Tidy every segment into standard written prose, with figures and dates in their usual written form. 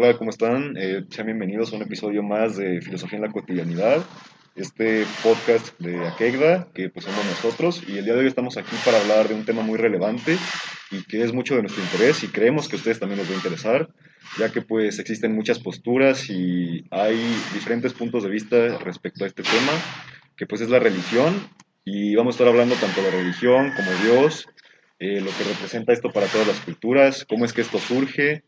Hola, ¿cómo están? Sean bienvenidos a un episodio más de Filosofía en la Cotidianidad, este podcast de Akegda, que pues somos nosotros, y el día de hoy estamos aquí para hablar de un tema muy relevante y que es mucho de nuestro interés y creemos que a ustedes también les va a interesar, ya que pues existen muchas posturas y hay diferentes puntos de vista respecto a este tema, que pues es la religión, y vamos a estar hablando tanto de religión como Dios, lo que representa esto para todas las culturas, cómo es que esto surge,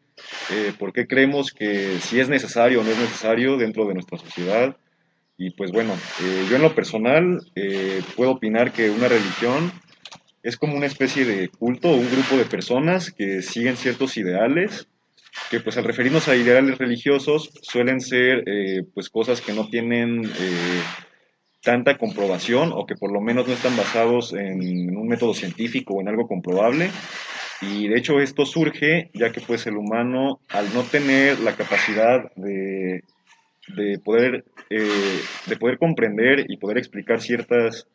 por qué creemos que si es necesario o no es necesario dentro de nuestra sociedad. Y pues bueno, yo en lo personal puedo opinar que una religión es como una especie de culto o un grupo de personas que siguen ciertos ideales, que pues al referirnos a ideales religiosos suelen ser pues cosas que no tienen tanta comprobación o que por lo menos no están basados en un método científico o en algo comprobable. Y de hecho esto surge ya que pues el humano al no tener la capacidad de poder, de poder comprender y poder explicar ciertas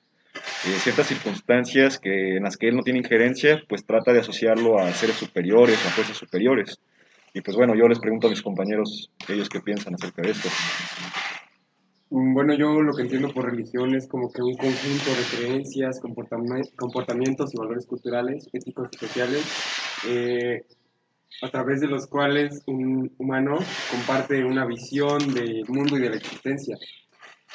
circunstancias en las que él no tiene injerencia, pues trata de asociarlo a seres superiores o a fuerzas superiores. Y pues bueno, yo les pregunto a mis compañeros ellos qué piensan acerca de esto. Bueno, yo lo que entiendo por religión es como que un conjunto de creencias, comportamientos y valores culturales, éticos y sociales, eh, a través de los cuales un humano comparte una visión del mundo y de la existencia.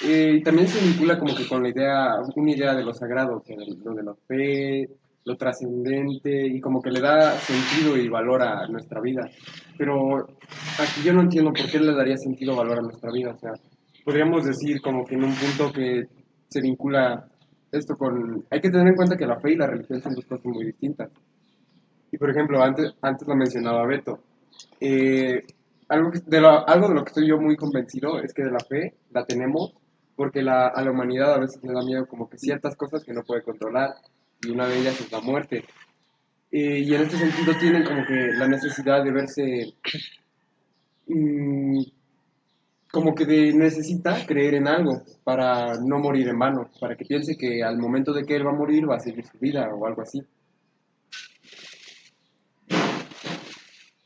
Y también se vincula como que con una idea de lo sagrado, que es lo de la fe, lo trascendente, y como que le da sentido y valor a nuestra vida. Pero aquí yo no entiendo por qué le daría sentido o valor a nuestra vida. O sea, podríamos decir como que en un punto que se vincula esto con... Hay que tener en cuenta que la fe y la religión son dos cosas muy distintas. Y por ejemplo, antes lo mencionaba Beto. Eh, algo de lo que estoy yo muy convencido es que de la fe la tenemos porque a la humanidad a veces le da miedo como que ciertas cosas que no puede controlar y una de ellas es la muerte. Y en este sentido tienen como que la necesidad de verse mm, como que necesita creer en algo para no morir en vano, para que piense que al momento de que él va a morir va a seguir su vida o algo así.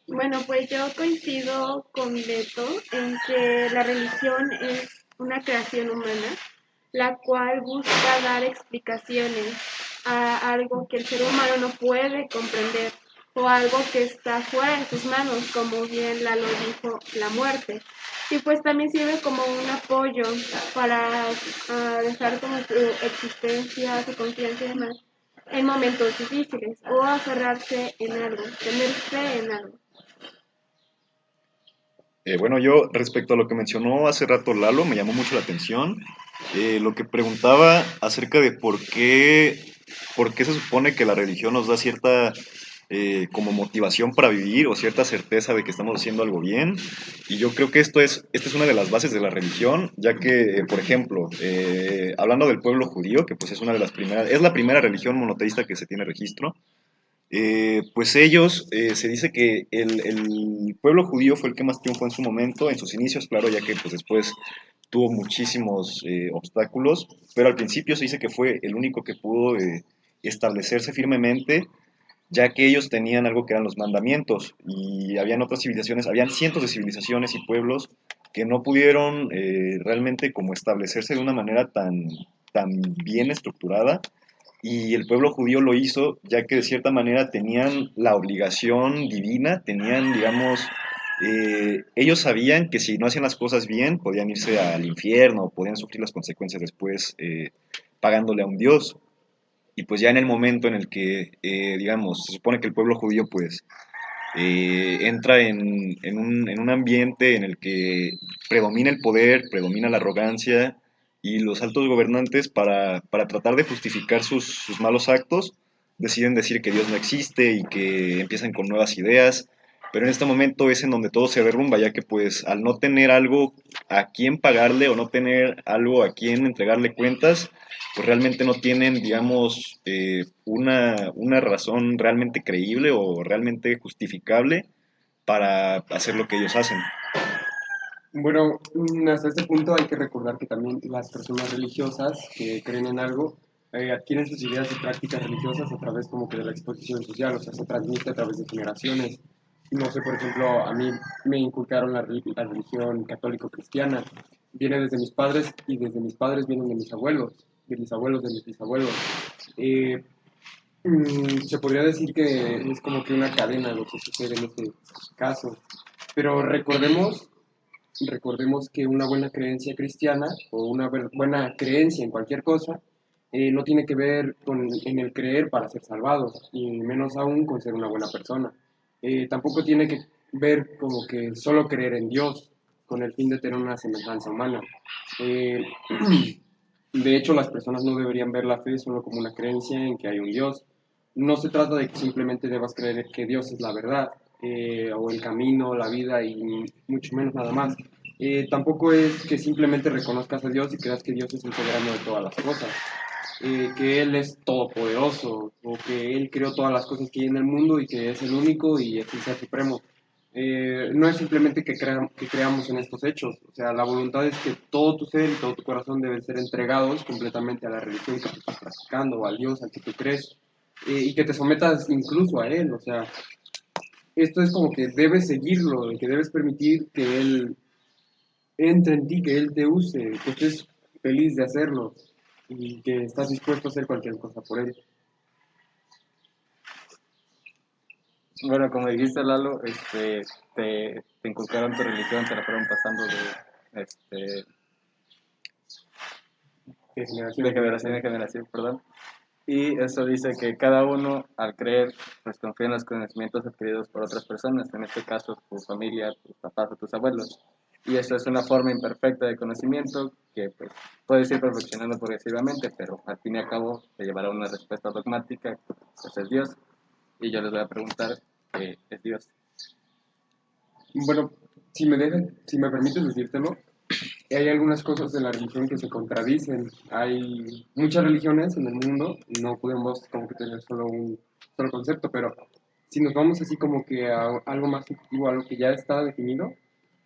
Bueno, pues yo coincido con Beto en que la religión es una creación humana, la cual busca dar explicaciones a algo que el ser humano no puede comprender o algo que está fuera de sus manos, como bien Lalo dijo, la muerte. Y pues también sirve como un apoyo para dejar como su existencia, su confianza y demás en momentos difíciles o aferrarse en algo, tener fe en algo. Bueno, yo respecto a lo que mencionó hace rato Lalo, me llamó mucho la atención. Lo que preguntaba acerca de por qué se supone que la religión nos da cierta como motivación para vivir o cierta certeza de que estamos haciendo algo bien. Y yo creo que esta es una de las bases de la religión, ya que, por ejemplo, hablando del pueblo judío, que pues es una de las primeras, es la primera religión monoteísta que se tiene registro. Pues ellos, se dice que el pueblo judío fue el que más triunfó en su momento, en sus inicios, claro, ya que pues después tuvo muchísimos obstáculos, pero al principio se dice que fue el único que pudo establecerse firmemente, ya que ellos tenían algo que eran los mandamientos y habían otras civilizaciones, habían cientos de civilizaciones y pueblos que no pudieron realmente como establecerse de una manera tan bien estructurada, y el pueblo judío lo hizo ya que de cierta manera tenían la obligación divina, tenían, digamos, ellos sabían que si no hacían las cosas bien podían irse al infierno, podían sufrir las consecuencias después pagándole a un dios. Y pues ya en el momento en el que, digamos, se supone que el pueblo judío pues entra en un ambiente en el que predomina el poder, predomina la arrogancia y los altos gobernantes para tratar de justificar sus malos actos deciden decir que Dios no existe y que empiezan con nuevas ideas, pero en este momento es en donde todo se derrumba, ya que pues al no tener algo a quien pagarle o no tener algo a quien entregarle cuentas, pues realmente no tienen, digamos, una razón realmente creíble o realmente justificable para hacer lo que ellos hacen. Bueno, hasta este punto hay que recordar que también las personas religiosas que creen en algo adquieren sus ideas y prácticas religiosas a través como que de la exposición social, o sea, se transmite a través de generaciones. No sé, por ejemplo, a mí me inculcaron la religión católico-cristiana. Viene desde mis padres y desde mis padres vienen de mis abuelos, de mis abuelos, de mis bisabuelos. Eh, Se podría decir que es como que una cadena lo que sucede en este caso. Pero recordemos que una buena creencia cristiana o una buena creencia en cualquier cosa no tiene que ver en el creer para ser salvados, y menos aún con ser una buena persona. Tampoco tiene que ver como que solo creer en Dios con el fin de tener una semejanza humana. Eh, de hecho, las personas no deberían ver la fe solo como una creencia en que hay un Dios. No se trata de que simplemente debas creer que Dios es la verdad, o el camino, la vida y mucho menos nada más. Tampoco es que simplemente reconozcas a Dios y creas que Dios es el soberano de todas las cosas, que Él es todopoderoso o que Él creó todas las cosas que hay en el mundo y que es el único y es el ser supremo. No es simplemente que creamos en estos hechos, o sea, la voluntad es que todo tu ser y todo tu corazón deben ser entregados completamente a la religión que tú estás practicando o al Dios al que tú crees, y que te sometas incluso a Él, o sea, esto es como que debes seguirlo, que debes permitir que Él entre en ti, que Él te use, que estés feliz de hacerlo y que estás dispuesto a hacer cualquier cosa por Él. Bueno, como dijiste, Lalo, te inculcaron tu religión, te la fueron pasando De generación de en generación en generación. generación, perdón. Y eso dice que cada uno, al creer, pues confía en los conocimientos adquiridos por otras personas, en este caso tu familia, tus papás o tus abuelos. Y eso es una forma imperfecta de conocimiento que pues, puedes ir perfeccionando progresivamente, pero al fin y al cabo te llevará a una respuesta dogmática, que pues, es Dios. Y yo les voy a preguntar qué es Dios. Bueno, si me permites decírtelo, hay algunas cosas de la religión que se contradicen. Hay muchas religiones en el mundo, no podemos como que tener solo un solo concepto, pero si nos vamos así como que a algo más subjetivo, algo que ya está definido,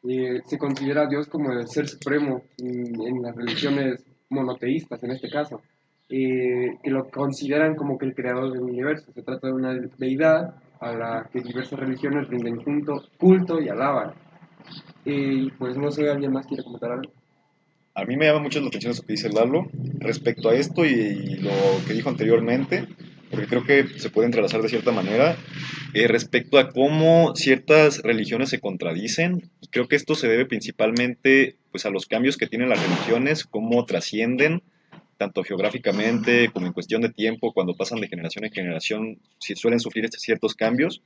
se considera a Dios como el ser supremo en las religiones monoteístas, en este caso, que lo consideran como que el creador del universo. Se trata de una deidad a la que diversas religiones rinden culto y alaban. Y pues no sé, ¿alguien más quiere comentar algo? A mí me llama mucho la atención eso que dice Lalo respecto a esto y lo que dijo anteriormente, porque creo que se puede entrelazar de cierta manera, respecto a cómo ciertas religiones se contradicen. Y creo que esto se debe principalmente pues, a los cambios que tienen las religiones, cómo trascienden, tanto geográficamente como en cuestión de tiempo, cuando pasan de generación en generación, si suelen sufrir ciertos cambios.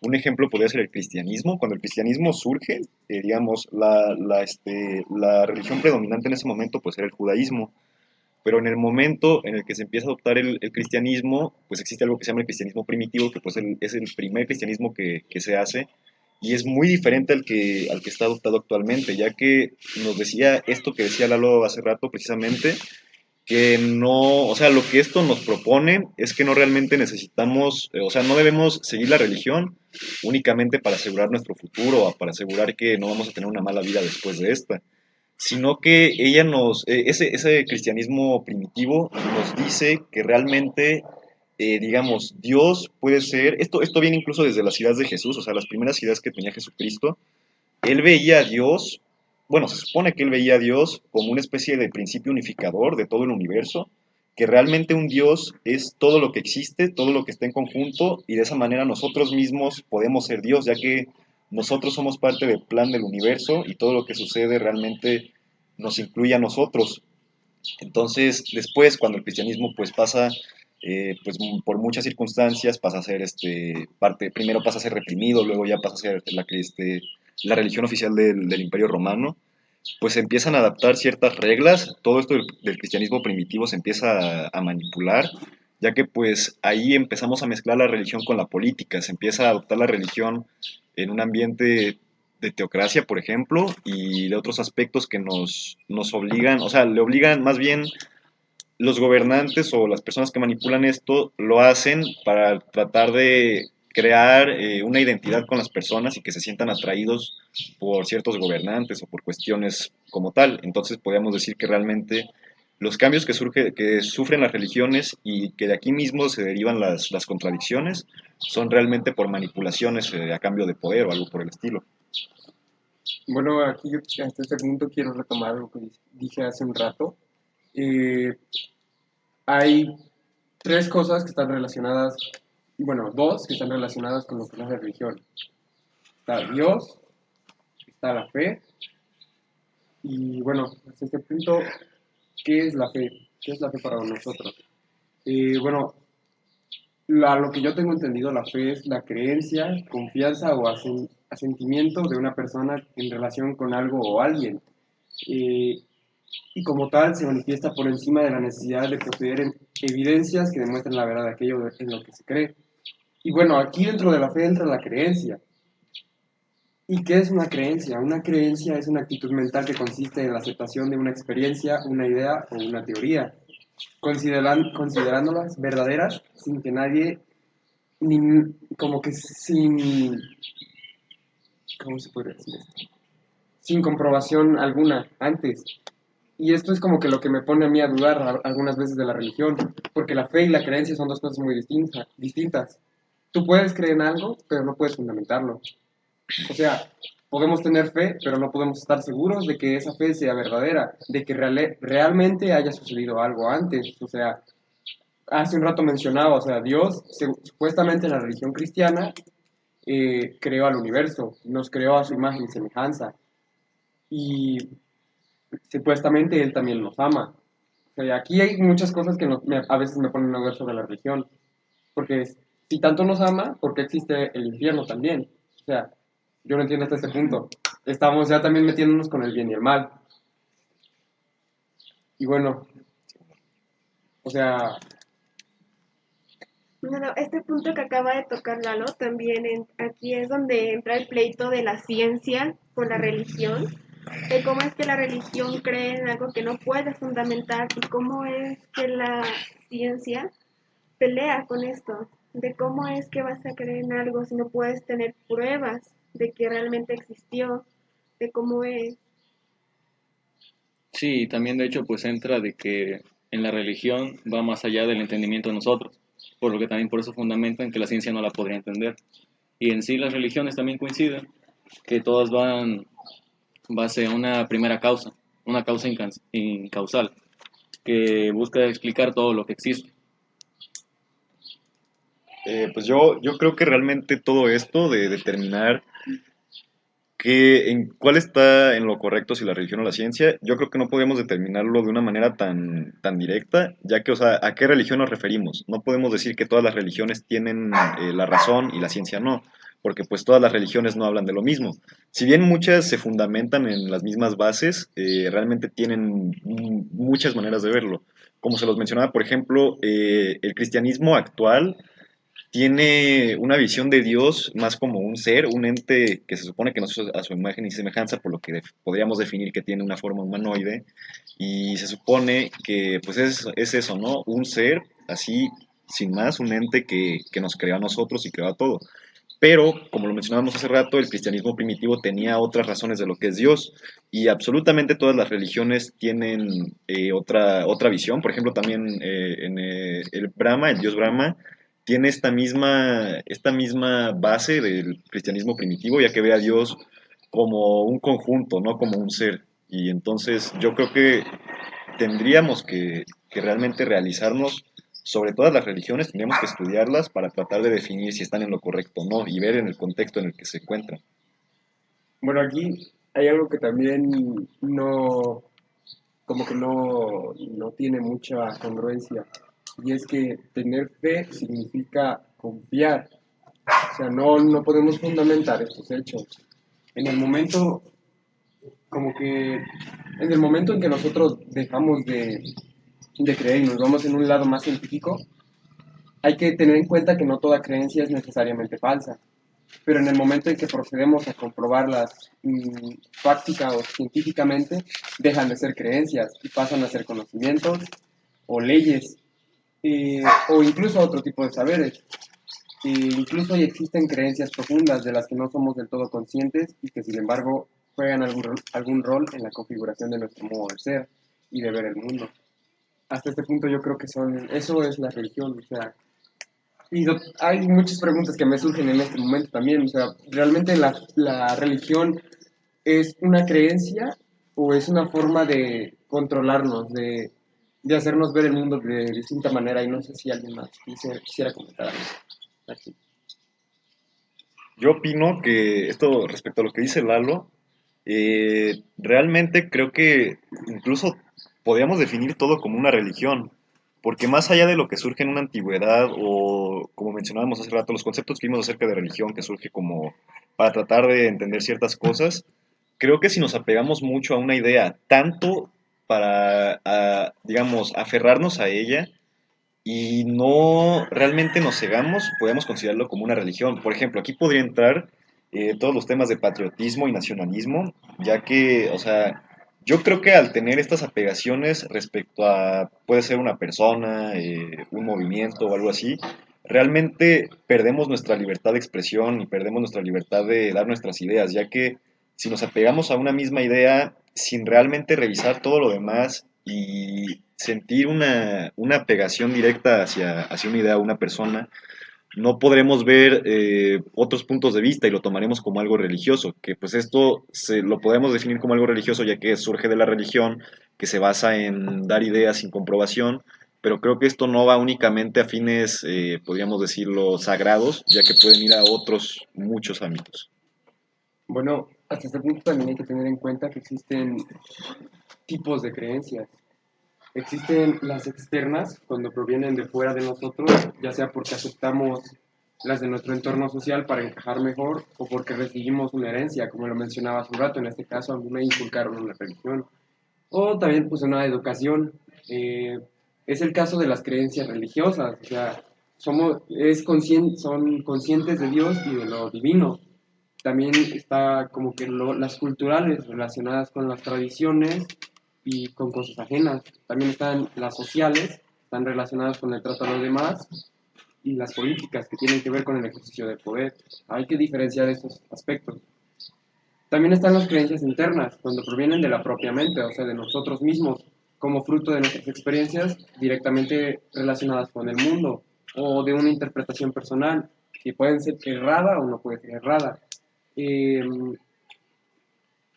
Un ejemplo podría ser el cristianismo. Cuando el cristianismo surge, digamos, la religión predominante en ese momento pues era el judaísmo, pero en el momento en el que se empieza a adoptar el cristianismo, pues existe algo que se llama el cristianismo primitivo, que pues es el primer cristianismo que se hace, y es muy diferente al que está adoptado actualmente, ya que nos decía esto que decía Lalo hace rato precisamente, que no, o sea, lo que esto nos propone es que no realmente necesitamos, o sea, no debemos seguir la religión únicamente para asegurar nuestro futuro o para asegurar que no vamos a tener una mala vida después de esta, sino que ella ese cristianismo primitivo nos dice que realmente, digamos, Dios puede ser, esto viene incluso desde las ideas de Jesús, o sea, las primeras ideas que tenía Jesucristo, él veía a Dios, bueno, se supone que él veía a Dios como una especie de principio unificador de todo el universo, que realmente un Dios es todo lo que existe, todo lo que está en conjunto, y de esa manera nosotros mismos podemos ser Dios, ya que nosotros somos parte del plan del universo y todo lo que sucede realmente nos incluye a nosotros. Entonces, después, cuando el cristianismo pues pasa, pues por muchas circunstancias, pasa a ser primero pasa a ser reprimido, luego ya pasa a ser la religión oficial del Imperio Romano, pues se empiezan a adaptar ciertas reglas, todo esto del cristianismo primitivo se empieza a manipular, ya que pues ahí empezamos a mezclar la religión con la política, se empieza a adoptar la religión en un ambiente de teocracia, por ejemplo, y de otros aspectos que nos obligan, o sea, le obligan más bien los gobernantes o las personas que manipulan esto lo hacen para tratar de crear una identidad con las personas y que se sientan atraídos por ciertos gobernantes o por cuestiones como tal. Entonces podríamos decir que realmente los cambios que sufren las religiones y que de aquí mismo se derivan las contradicciones son realmente por manipulaciones a cambio de poder o algo por el estilo. Bueno, aquí yo hasta este punto quiero retomar lo que dije hace un rato. Eh, Hay tres cosas que están relacionadas, bueno, dos que están relacionadas con lo que es la religión. Está Dios, está la fe, y bueno, hasta este punto, ¿qué es la fe? ¿Qué es la fe para nosotros? Bueno, lo que yo tengo entendido, la fe es la creencia, confianza o asentimiento de una persona en relación con algo o alguien. Eh, y como tal se manifiesta por encima de la necesidad de poseer evidencias que demuestren la verdad de aquello en lo que se cree. Y bueno, aquí dentro de la fe entra la creencia. ¿Y qué es una creencia? Una creencia es una actitud mental que consiste en la aceptación de una experiencia, una idea o una teoría, considerándolas verdaderas sin que nadie, ni, como que sin, ¿cómo se puede decir esto? Sin comprobación alguna antes. Y esto es como que lo que me pone a mí a dudar algunas veces de la religión, porque la fe y la creencia son dos cosas muy distintas. Tú puedes creer en algo, pero no puedes fundamentarlo. O sea, podemos tener fe, pero no podemos estar seguros de que esa fe sea verdadera, de que realmente haya sucedido algo antes. O sea, hace un rato mencionaba, o sea, Dios, supuestamente en la religión cristiana, creó al universo, nos creó a su imagen y semejanza. Y supuestamente Él también nos ama. O sea, aquí hay muchas cosas que a veces me ponen a ver sobre la religión. Porque si tanto nos ama, ¿por qué existe el infierno también? O sea, yo no entiendo hasta este punto. Estamos ya también metiéndonos con el bien y el mal. Y bueno, o sea, Bueno, este punto que acaba de tocar Lalo, también aquí es donde entra el pleito de la ciencia con la religión, de cómo es que la religión cree en algo que no puede fundamentar y cómo es que la ciencia pelea con esto, de cómo es que vas a creer en algo si no puedes tener pruebas de que realmente existió, de cómo es. Sí, y también de hecho pues entra de que en la religión va más allá del entendimiento de nosotros, por lo que también por eso fundamentan que la ciencia no la podría entender. Y en sí las religiones también coinciden, que todas van base a una primera causa, una causa incausal, que busca explicar todo lo que existe. Pues yo creo que realmente todo esto de determinar cuál está en lo correcto, si la religión o la ciencia, yo creo que no podemos determinarlo de una manera tan directa, ya que, o sea, ¿a qué religión nos referimos? No podemos decir que todas las religiones tienen la razón y la ciencia no, porque pues todas las religiones no hablan de lo mismo. Si bien muchas se fundamentan en las mismas bases, realmente tienen muchas maneras de verlo. Como se los mencionaba, por ejemplo, el cristianismo actual tiene una visión de Dios más como un ser, un ente que se supone que nos hizo a su imagen y semejanza, por lo que podríamos definir que tiene una forma humanoide, y se supone que pues es eso, ¿no? Un ser así, sin más, un ente que nos creó a nosotros y creó a todo. Pero, como lo mencionábamos hace rato, el cristianismo primitivo tenía otras razones de lo que es Dios, y absolutamente todas las religiones tienen otra visión. Por ejemplo, también el Brahma, el dios Brahma, tiene esta misma base del cristianismo primitivo, ya que ve a Dios como un conjunto, no como un ser. Y entonces yo creo que tendríamos que realmente realizarnos sobre todas las religiones, tendríamos que estudiarlas para tratar de definir si están en lo correcto o no y ver en el contexto en el que se encuentran. bueno, aquí hay algo que también no, como que no tiene mucha congruencia. Y es que tener fe significa confiar. O sea, no podemos fundamentar estos hechos. En el momento, como que, en el momento en que nosotros dejamos de creer y nos vamos en un lado más científico, hay que tener en cuenta que no toda creencia es necesariamente falsa. Pero en el momento en que procedemos a comprobarlas fáctica o científicamente, dejan de ser creencias y pasan a ser conocimientos o leyes o incluso otro tipo de saberes. Incluso hoy existen creencias profundas de las que no somos del todo conscientes y que sin embargo juegan algún rol en la configuración de nuestro modo de ser y de ver el mundo. hasta este punto yo creo que eso es la religión, o sea, y hay muchas preguntas que me surgen en este momento también, o sea, ¿realmente la religión es una creencia o es una forma de controlarnos, de hacernos ver el mundo de distinta manera? Y no sé si alguien más quisiera comentar algo aquí. Yo opino que esto respecto a lo que dice Lalo, realmente creo que incluso podríamos definir todo como una religión, porque más allá de lo que surge en una antigüedad o como mencionábamos hace rato, los conceptos que vimos acerca de religión que surge como para tratar de entender ciertas cosas, creo que si nos apegamos mucho a una idea, tanto para, digamos, aferrarnos a ella, y no realmente nos cegamos, podemos considerarlo como una religión. Por ejemplo, aquí podría entrar todos los temas de patriotismo y nacionalismo, ya que, o sea, yo creo que al tener estas apegaciones respecto a, puede ser una persona, un movimiento o algo así, realmente perdemos nuestra libertad de expresión y perdemos nuestra libertad de dar nuestras ideas, ya que si nos apegamos a una misma idea sin realmente revisar todo lo demás y sentir una pegación directa hacia una idea o una persona, no podremos ver otros puntos de vista y lo tomaremos como algo religioso, que pues esto lo podemos definir como algo religioso ya que surge de la religión, que se basa en dar ideas sin comprobación, pero creo que esto no va únicamente a fines, podríamos decirlo, sagrados, ya que pueden ir a otros muchos ámbitos. Bueno, hasta este punto también hay que tener en cuenta que existen tipos de creencias. Existen las externas, cuando provienen de fuera de nosotros, ya sea porque aceptamos las de nuestro entorno social para encajar mejor o porque recibimos una herencia, como lo mencionaba hace un rato. En este caso, a mí me inculcaron una religión. O también pues una educación. Es el caso de las creencias religiosas, o sea, son conscientes de Dios y de lo divino. También está como que las culturales relacionadas con las tradiciones y con cosas ajenas. También están las sociales, están relacionadas con el trato a los demás, y las políticas que tienen que ver con el ejercicio del poder. Hay que diferenciar estos aspectos. También están las creencias internas, cuando provienen de la propia mente, o sea, de nosotros mismos, como fruto de nuestras experiencias directamente relacionadas con el mundo, o de una interpretación personal, que puede ser errada o no puede ser errada. Eh,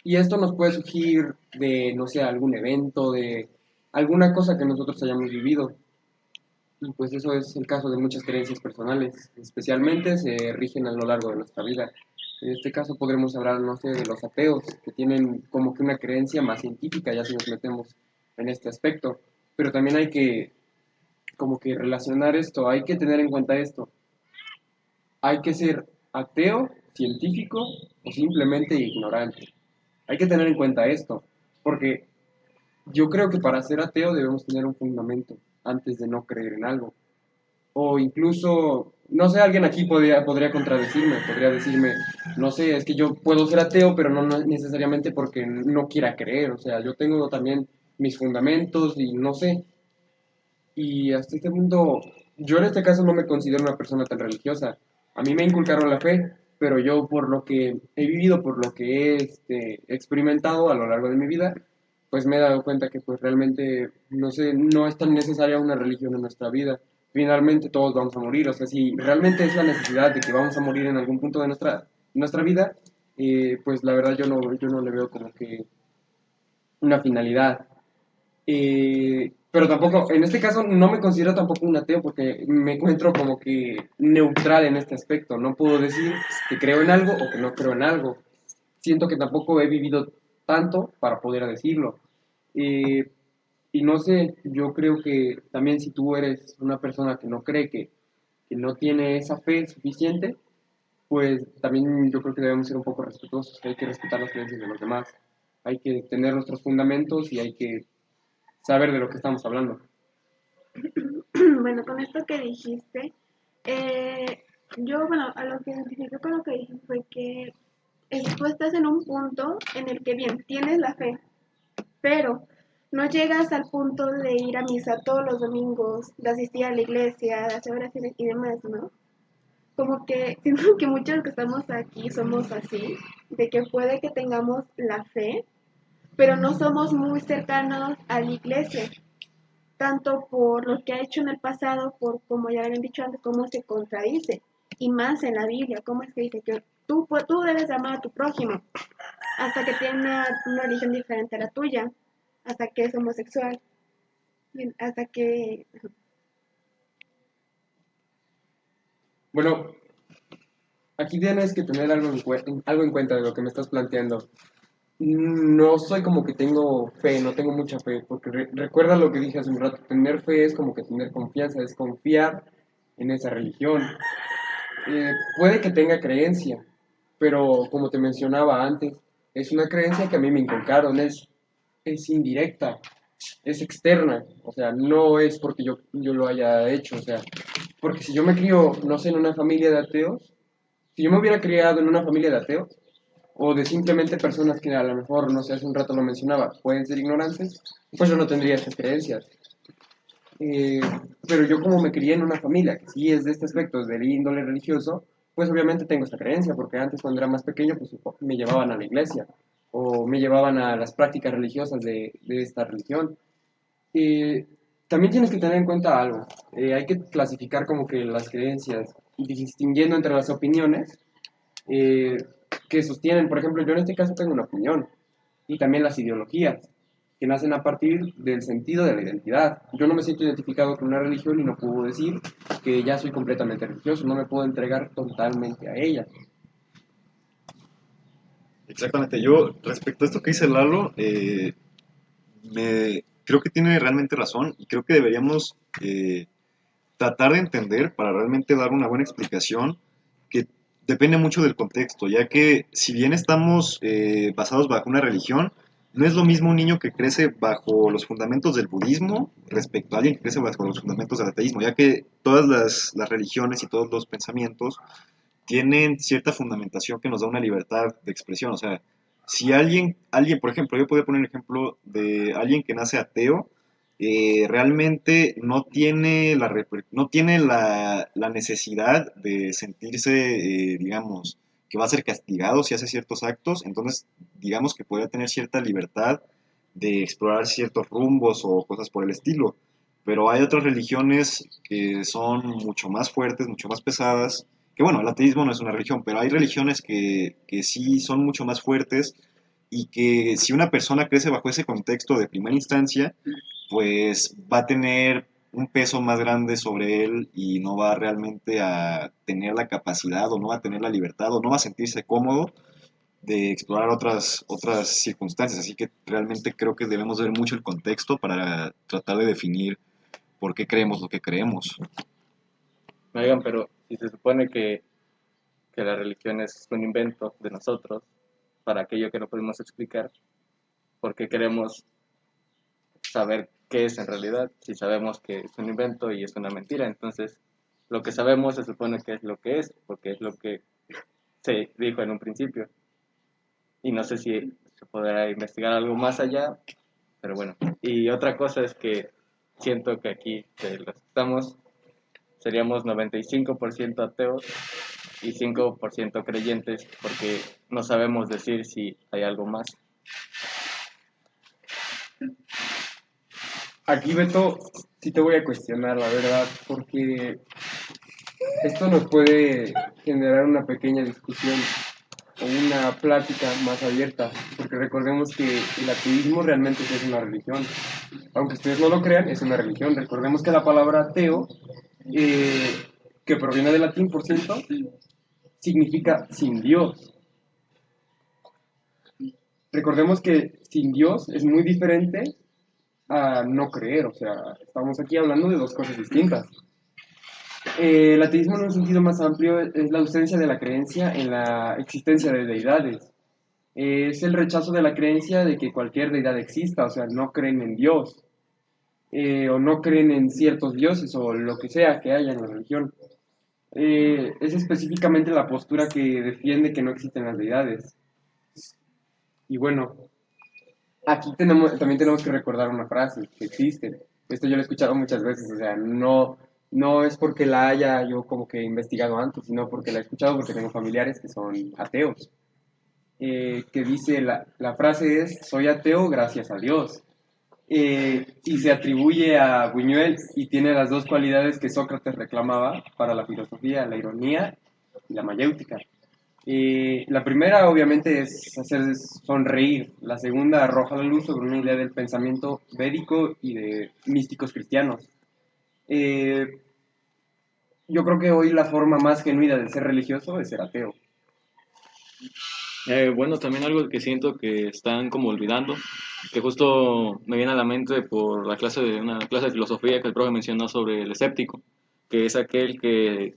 y esto nos puede surgir de, no sé, algún evento, de alguna cosa que nosotros hayamos vivido. Y pues eso es el caso de muchas creencias personales, especialmente se rigen a lo largo de nuestra vida. En este caso podremos hablar, no sé, de los ateos, que tienen como que una creencia más científica, ya si nos metemos en este aspecto. Pero también hay que como que relacionar esto, hay que tener en cuenta esto. Hay que ser ateo, científico o simplemente ignorante. Hay que tener en cuenta esto, porque yo creo que para ser ateo debemos tener un fundamento antes de no creer en algo. O incluso, no sé, alguien aquí podría contradecirme, podría decirme, no sé, es que yo puedo ser ateo, pero no necesariamente porque no quiera creer, o sea, yo tengo también mis fundamentos y no sé. Y hasta este punto, yo en este caso no me considero una persona tan religiosa. A mí me inculcaron la fe, pero yo por lo que he vivido, por lo que he experimentado a lo largo de mi vida, pues me he dado cuenta que pues realmente, no sé, no es tan necesaria una religión en nuestra vida. Finalmente todos vamos a morir, o sea, si realmente es la necesidad de que vamos a morir en algún punto de nuestra vida, pues la verdad yo no le veo como que una finalidad. Pero tampoco, en este caso no me considero tampoco un ateo porque me encuentro como que neutral en este aspecto. No puedo decir que creo en algo o que no creo en algo. Siento que tampoco he vivido tanto para poder decirlo. Eh, y no sé, yo creo que también si tú eres una persona que no cree, que no tiene esa fe suficiente, pues también yo creo que debemos ser un poco respetuosos, que hay que respetar las creencias de los demás. Hay que tener nuestros fundamentos y hay que saber de lo que estamos hablando. Bueno, con esto que dijiste, yo, bueno, a lo que identifico con lo que dijiste fue que tú estás en un punto en el que, bien, tienes la fe, pero no llegas al punto de ir a misa todos los domingos, de asistir a la iglesia, de hacer oraciones y demás, ¿no? Como que siento que muchos que estamos aquí somos así, de que puede que tengamos la fe, pero no somos muy cercanos a la iglesia. tanto por lo que ha hecho en el pasado, por como ya habían dicho antes, cómo se contradice, y más en la Biblia, cómo es que dice que tú debes amar a tu prójimo, hasta que tiene una religión diferente a la tuya, hasta que es homosexual, hasta que... Bueno, aquí tienes que tener algo en cuenta de lo que me estás planteando. No soy como que tengo fe, no tengo mucha fe, porque recuerda lo que dije hace un rato, tener fe es como que tener confianza, es confiar en esa religión. Puede que tenga creencia, pero como te mencionaba antes, es una creencia que a mí me inculcaron, es indirecta, es externa, o sea, no es porque yo lo haya hecho, o sea, porque si yo me crío, no sé, en una familia de ateos, si yo me hubiera criado en una familia de ateos, o de simplemente personas que a lo mejor, no sé, hace un rato lo mencionaba, pueden ser ignorantes, pues yo no tendría estas creencias. Eh, pero yo como me crié en una familia que sí es de este aspecto, del índole religioso, pues obviamente tengo esta creencia, porque antes cuando era más pequeño, pues me llevaban a la iglesia, o me llevaban a las prácticas religiosas de esta religión. Eh, También tienes que tener en cuenta algo, hay que clasificar como que las creencias, distinguiendo entre las opiniones, eh, que sostienen, por ejemplo, yo en este caso tengo una opinión, y también las ideologías, que nacen a partir del sentido de la identidad. Yo no me siento identificado con una religión y no puedo decir que ya soy completamente religioso, no me puedo entregar totalmente a ella. Exactamente, yo respecto a esto que dice Lalo, creo que tiene realmente razón y creo que deberíamos tratar de entender para realmente dar una buena explicación que depende mucho del contexto, ya que si bien estamos basados bajo una religión, no es lo mismo un niño que crece bajo los fundamentos del budismo respecto a alguien que crece bajo los fundamentos del ateísmo, ya que todas las religiones y todos los pensamientos tienen cierta fundamentación que nos da una libertad de expresión. O sea, si alguien, por ejemplo, yo podría poner el ejemplo de alguien que nace ateo, realmente no tiene no tiene la necesidad de sentirse, digamos, que va a ser castigado si hace ciertos actos, entonces digamos que podría tener cierta libertad de explorar ciertos rumbos o cosas por el estilo. Pero hay otras religiones que son mucho más fuertes, mucho más pesadas, que bueno, el ateísmo no es una religión, pero hay religiones que sí son mucho más fuertes y que si una persona crece bajo ese contexto de primera instancia, pues va a tener un peso más grande sobre él y no va realmente a tener la capacidad o no va a tener la libertad o no va a sentirse cómodo de explorar otras circunstancias. Así que realmente creo que debemos ver mucho el contexto para tratar de definir por qué creemos lo que creemos. Oigan, pero si se supone que la religión es un invento de nosotros para aquello que no podemos explicar, ¿por qué queremos saber qué es en realidad si sabemos que es un invento y es una mentira? Entonces, lo que sabemos se supone que es lo que es, porque es lo que se dijo en un principio. Y no sé si se podrá investigar algo más allá, pero bueno. Y otra cosa es que siento que aquí, de los que estamos, seríamos 95% ateos y 5% creyentes, porque no sabemos decir si hay algo más. Aquí, Beto, sí te voy a cuestionar, la verdad, porque esto nos puede generar una pequeña discusión o una plática más abierta, porque recordemos que el ateísmo realmente sí es una religión. Aunque ustedes no lo crean, es una religión. Recordemos que la palabra ateo, eh, que proviene del latín, por cierto, significa sin Dios. Recordemos que sin Dios es muy diferente a no creer, o sea, estamos aquí hablando de dos cosas distintas. El ateísmo en un sentido más amplio es la ausencia de la creencia en la existencia de deidades. Es el rechazo de la creencia de que cualquier deidad exista, o sea, no creen en Dios, o no creen en ciertos dioses o lo que sea que haya en la religión. Es específicamente la postura que defiende que no existen las deidades. Y bueno, aquí también tenemos que recordar una frase que existe. Esto yo lo he escuchado muchas veces, o sea, no es porque la haya yo como que investigado antes, sino porque la he escuchado porque tengo familiares que son ateos. Que dice, la frase es, soy ateo gracias a Dios. y se atribuye a Buñuel y tiene las dos cualidades que Sócrates reclamaba para la filosofía, la ironía y la mayéutica. La primera obviamente es hacer sonreír, la segunda arroja la luz sobre una idea del pensamiento védico y de místicos cristianos. Eh, yo creo que hoy la forma más genuina de ser religioso es ser ateo. Bueno, también algo que siento que están como olvidando, que justo me viene a la mente por una clase de filosofía que el profe mencionó sobre el escéptico, que es aquel que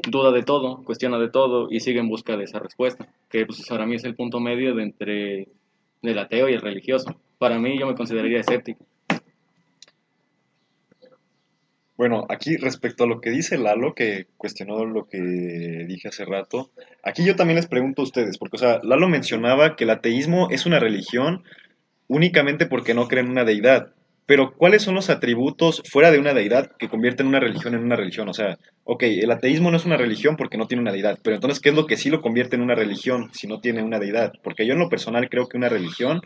duda de todo, cuestiona de todo y sigue en busca de esa respuesta, que pues para mí es el punto medio de entre el ateo y el religioso. Para mí yo me consideraría escéptico. Bueno, aquí respecto a lo que dice Lalo, que cuestionó lo que dije hace rato, aquí yo también les pregunto a ustedes, porque, o sea, Lalo mencionaba que el ateísmo es una religión únicamente porque no creen en una deidad. Pero, ¿cuáles son los atributos fuera de una deidad que convierten una religión en una religión? O sea, ok, el ateísmo no es una religión porque no tiene una deidad, pero entonces, ¿qué es lo que sí lo convierte en una religión si no tiene una deidad? Porque yo en lo personal creo que una religión,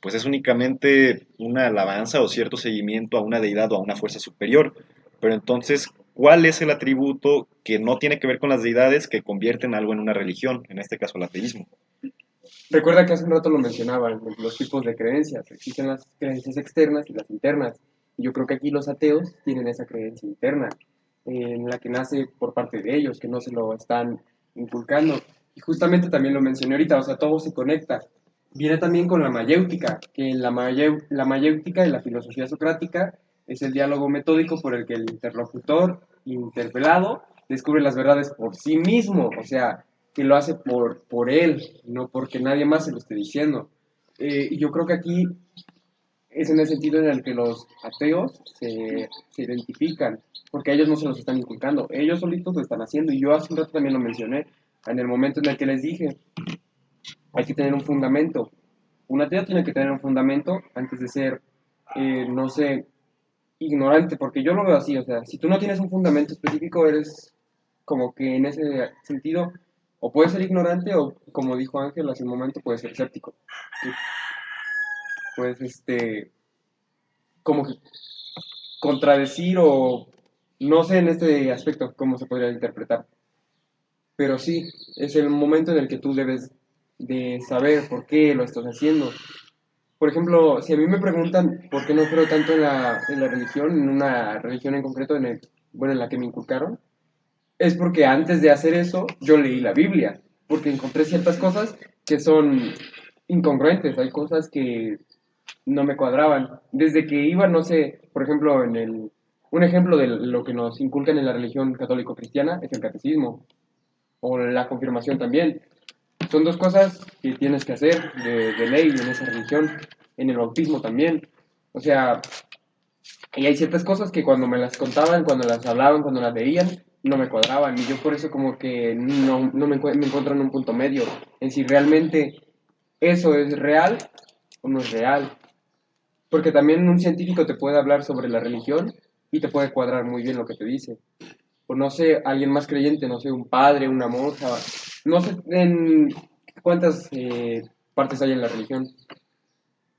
pues es únicamente una alabanza o cierto seguimiento a una deidad o a una fuerza superior. Pero entonces, ¿cuál es el atributo que no tiene que ver con las deidades que convierten algo en una religión? En este caso, el ateísmo. Recuerda que hace un rato lo mencionaban, los tipos de creencias. Existen las creencias externas y las internas. Y yo creo que aquí los ateos tienen esa creencia interna, en la que nace por parte de ellos, que no se lo están inculcando. Y justamente también lo mencioné ahorita, o sea, todo se conecta. Viene también con la mayéutica, que en la mayéutica y la filosofía socrática es el diálogo metódico por el que el interlocutor interpelado descubre las verdades por sí mismo, o sea, que lo hace por él, no porque nadie más se lo esté diciendo. Y yo creo que aquí es en el sentido en el que los ateos se identifican, porque ellos no se los están inculcando, ellos solitos lo están haciendo, y yo hace un rato también lo mencioné, en el momento en el que les dije, hay que tener un fundamento. Un ateo tiene que tener un fundamento antes de ser, no sé, ignorante, porque yo lo veo así, o sea, si tú no tienes un fundamento específico, eres como que en ese sentido, o puedes ser ignorante, o como dijo Ángel hace un momento, puedes ser escéptico. Y, pues, como que contradecir o no sé en este aspecto cómo se podría interpretar, pero sí, es el momento en el que tú debes de saber por qué lo estás haciendo. Por ejemplo, si a mí me preguntan por qué no creo tanto en la religión, en una religión en concreto, bueno, en la que me inculcaron, es porque antes de hacer eso yo leí la Biblia, porque encontré ciertas cosas que son incongruentes, hay cosas que no me cuadraban. Desde que iba, no sé, por ejemplo, un ejemplo de lo que nos inculcan en la religión católico-cristiana es el catecismo, o la confirmación también. Son dos cosas que tienes que hacer de ley en esa religión, en el bautismo también. O sea, y hay ciertas cosas que cuando me las contaban, cuando las hablaban, cuando las veían, no me cuadraban. Y yo por eso como que no me encuentro en un punto medio, en si realmente eso es real o no es real. Porque también un científico te puede hablar sobre la religión y te puede cuadrar muy bien lo que te dice. O no sé, alguien más creyente, no sé, un padre, una monja, no sé en cuántas partes hay en la religión.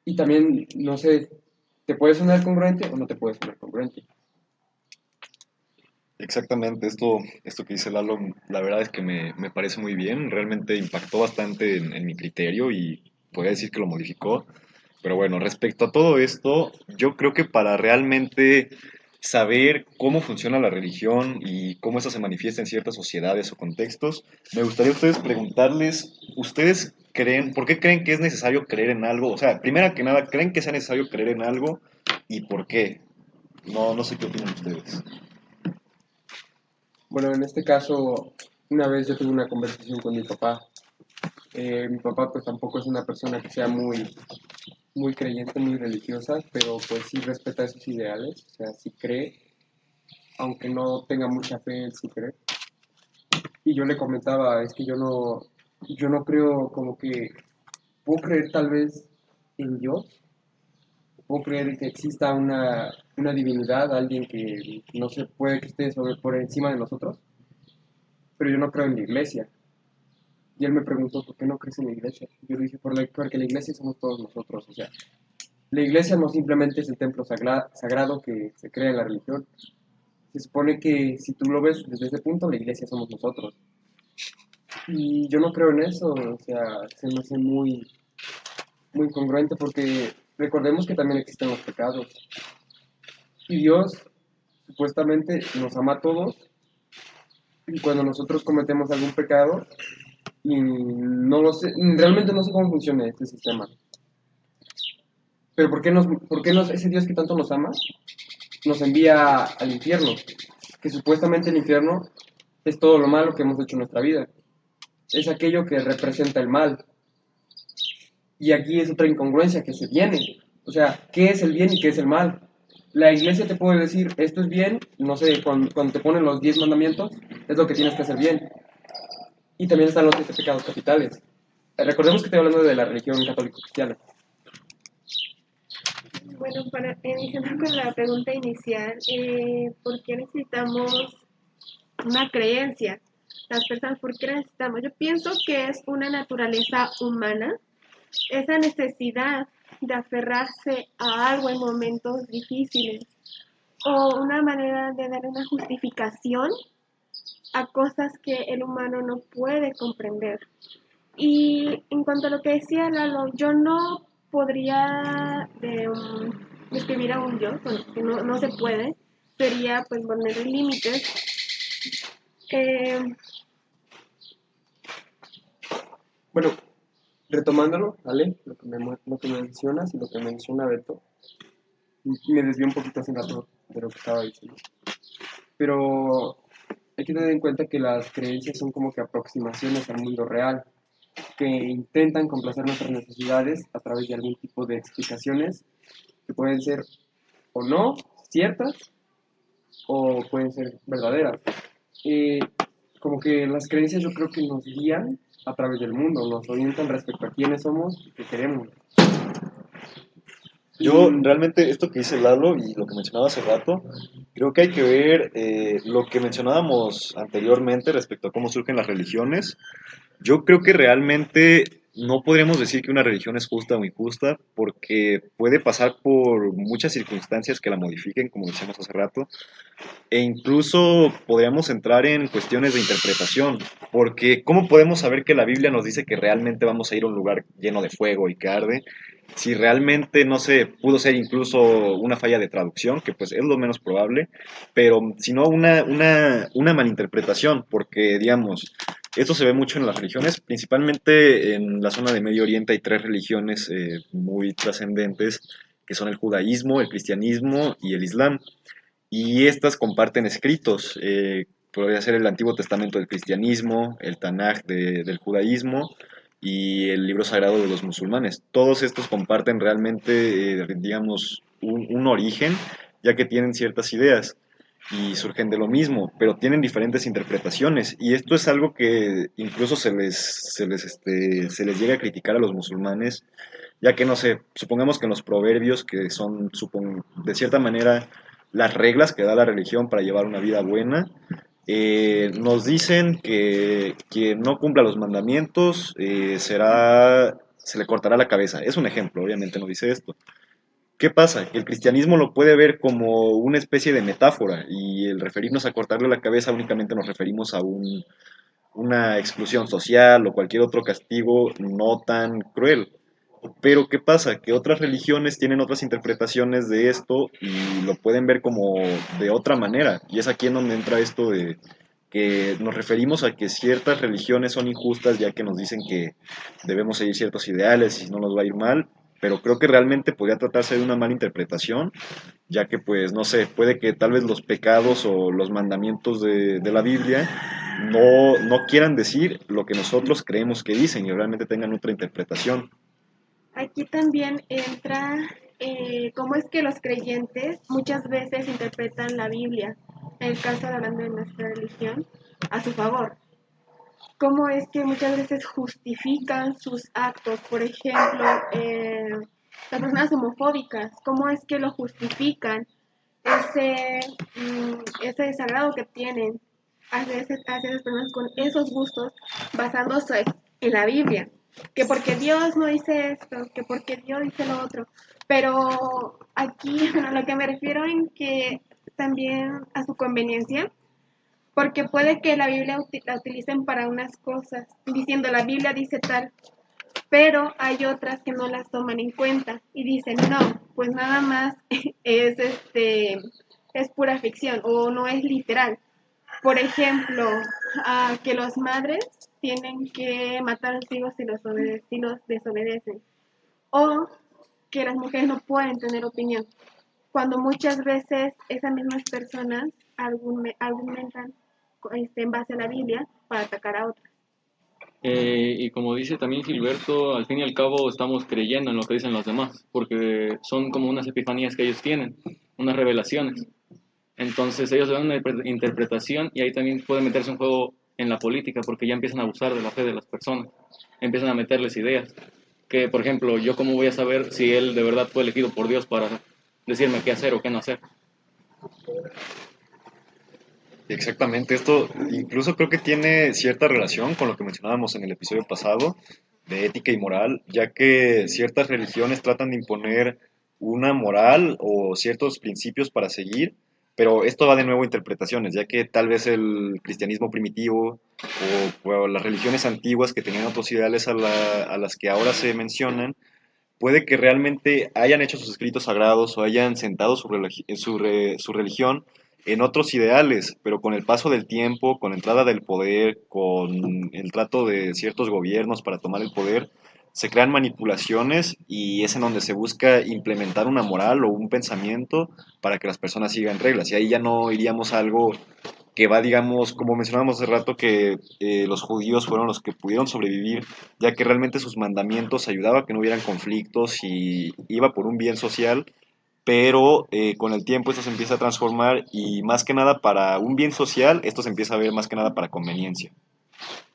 Y también, no sé, te puede sonar congruente o no te puede sonar congruente. Exactamente, esto que dice Lalo, la verdad es que me parece muy bien, realmente impactó bastante en mi criterio y podría decir que lo modificó. Pero bueno, respecto a todo esto, yo creo que para realmente saber cómo funciona la religión y cómo eso se manifiesta en ciertas sociedades o contextos, me gustaría a ustedes preguntarles, ¿ustedes creen, por qué creen que es necesario creer en algo? O sea, primero que nada, ¿creen que sea necesario creer en algo y por qué? No sé qué opinan ustedes. Bueno, en este caso, una vez yo tuve una conversación con mi papá. Mi papá pues tampoco es una persona que sea muy creyente, muy religiosa, pero pues sí respeta esos ideales, o sea, sí cree, aunque no tenga mucha fe, él sí cree. Y yo le comentaba, es que yo no creo como que, puedo creer tal vez en Dios, puedo creer que exista una divinidad, alguien que no se puede que esté por encima de nosotros, pero yo no creo en la iglesia. Y él me preguntó, ¿por qué no crees en la iglesia? Yo le dije, porque la iglesia somos todos nosotros, o sea, La iglesia no simplemente es el templo sagrado que se crea en la religión. Se supone que si tú lo ves desde ese punto, la iglesia somos nosotros. Y yo no creo en eso, o sea, se me hace muy incongruente porque recordemos que también existen los pecados. Y Dios supuestamente nos ama a todos y cuando nosotros cometemos algún pecado, y no lo sé, realmente no sé cómo funciona este sistema. Pero ¿por qué ese Dios que tanto nos ama nos envía al infierno? Que supuestamente el infierno es todo lo malo que hemos hecho en nuestra vida. Es aquello que representa el mal. Y aquí es otra incongruencia que se tiene. O sea, ¿qué es el bien y qué es el mal? La iglesia te puede decir, esto es bien, no sé, cuando te ponen los 10 mandamientos, es lo que tienes que hacer bien. Y también están los 7 pecados capitales. Recordemos que estoy hablando de la religión católico-cristiana. Bueno, para iniciar con la pregunta inicial, ¿por qué necesitamos una creencia? Las personas, ¿por qué necesitamos? Yo pienso que es una naturaleza humana, esa necesidad de aferrarse a algo en momentos difíciles o una manera de dar una justificación a cosas que el humano no puede comprender. Y en cuanto a lo que decía Lalo, yo no podría describir a un yo, bueno, que no se puede, sería pues poner límites. Eh, Bueno, retomándolo, ¿vale? Lo que mencionas y lo que menciona Beto, me desvió un poquito hace rato de lo que estaba diciendo. Pero hay que tener en cuenta que las creencias son como que aproximaciones al mundo real, que intentan complacer nuestras necesidades a través de algún tipo de explicaciones que pueden ser o no ciertas o pueden ser verdaderas. Eh, Como que las creencias yo creo que nos guían a través del mundo, nos orientan respecto a quiénes somos y qué queremos. Yo realmente esto que dice Lalo y lo que mencionaba hace rato, creo que hay que ver lo que mencionábamos anteriormente respecto a cómo surgen las religiones. Yo creo que realmente no podríamos decir que una religión es justa o injusta, porque puede pasar por muchas circunstancias que la modifiquen, como decíamos hace rato, e incluso podríamos entrar en cuestiones de interpretación, porque ¿cómo podemos saber que la Biblia nos dice que realmente vamos a ir a un lugar lleno de fuego y que arde? Si realmente, no sé, pudo ser incluso una falla de traducción, que pues es lo menos probable, pero si no una malinterpretación, porque digamos, esto se ve mucho en las religiones, principalmente en la zona de Medio Oriente hay tres religiones muy trascendentes, que son el judaísmo, el cristianismo y el islam. Y estas comparten escritos. Podría ser el Antiguo Testamento del cristianismo, el Tanaj del judaísmo y el libro sagrado de los musulmanes. Todos estos comparten realmente, digamos, un origen, ya que tienen ciertas ideas y surgen de lo mismo, pero tienen diferentes interpretaciones. Y esto es algo que incluso se les llega a criticar a los musulmanes, ya que no sé, supongamos que en los proverbios, que son, de cierta manera, las reglas que da la religión para llevar una vida buena, nos dicen que quien no cumpla los mandamientos se le cortará la cabeza. Es un ejemplo, obviamente no dice esto. ¿Qué pasa? Que el cristianismo lo puede ver como una especie de metáfora y el referirnos a cortarle la cabeza únicamente nos referimos a una exclusión social o cualquier otro castigo no tan cruel. Pero ¿qué pasa? Que otras religiones tienen otras interpretaciones de esto y lo pueden ver como de otra manera. Y es aquí en donde entra esto de que nos referimos a que ciertas religiones son injustas ya que nos dicen que debemos seguir ciertos ideales y no nos va a ir mal. Pero creo que realmente podría tratarse de una mala interpretación, ya que pues no sé, puede que tal vez los pecados o los mandamientos de la Biblia no quieran decir lo que nosotros creemos que dicen y realmente tengan otra interpretación. Aquí también entra cómo es que los creyentes muchas veces interpretan la Biblia, en el caso de hablando de nuestra religión, a su favor. Cómo es que muchas veces justifican sus actos, por ejemplo, las personas homofóbicas, cómo es que lo justifican, ese desagrado que tienen hacia esas personas con esos gustos basándose en la Biblia, que porque Dios no dice esto, que porque Dios dice lo otro, Pero aquí, bueno, lo que me refiero en que también a su conveniencia, porque puede que la Biblia la utilicen para unas cosas, diciendo la Biblia dice tal, pero hay otras que no las toman en cuenta y dicen, no, pues nada más es es pura ficción o no es literal. Por ejemplo, que las madres tienen que matar a sus hijos si los desobedecen, o que las mujeres no pueden tener opinión, cuando muchas veces esas mismas personas argumentan en base a la Biblia para atacar a otras. Y como dice también Gilberto, al fin y al cabo estamos creyendo en lo que dicen los demás, porque son como unas epifanías que ellos tienen, unas revelaciones. Entonces ellos le dan una interpretación y ahí también puede meterse un juego en la política, porque ya empiezan a abusar de la fe de las personas, empiezan a meterles ideas. Que, por ejemplo, yo cómo voy a saber si él de verdad fue elegido por Dios para decirme qué hacer o qué no hacer. Exactamente, esto incluso creo que tiene cierta relación con lo que mencionábamos en el episodio pasado de ética y moral, ya que ciertas religiones tratan de imponer una moral o ciertos principios para seguir, pero esto va de nuevo a interpretaciones, ya que tal vez el cristianismo primitivo o las religiones antiguas que tenían otros ideales a las que ahora se mencionan, puede que realmente hayan hecho sus escritos sagrados o hayan sentado su religión en otros ideales, pero con el paso del tiempo, con la entrada del poder, con el trato de ciertos gobiernos para tomar el poder, se crean manipulaciones y es en donde se busca implementar una moral o un pensamiento para que las personas sigan reglas. Y ahí ya no iríamos a algo que va, digamos, como mencionábamos hace rato, que los judíos fueron los que pudieron sobrevivir, ya que realmente sus mandamientos ayudaban a que no hubieran conflictos y iba por un bien social, pero con el tiempo esto se empieza a transformar y más que nada para un bien social, esto se empieza a ver más que nada para conveniencia.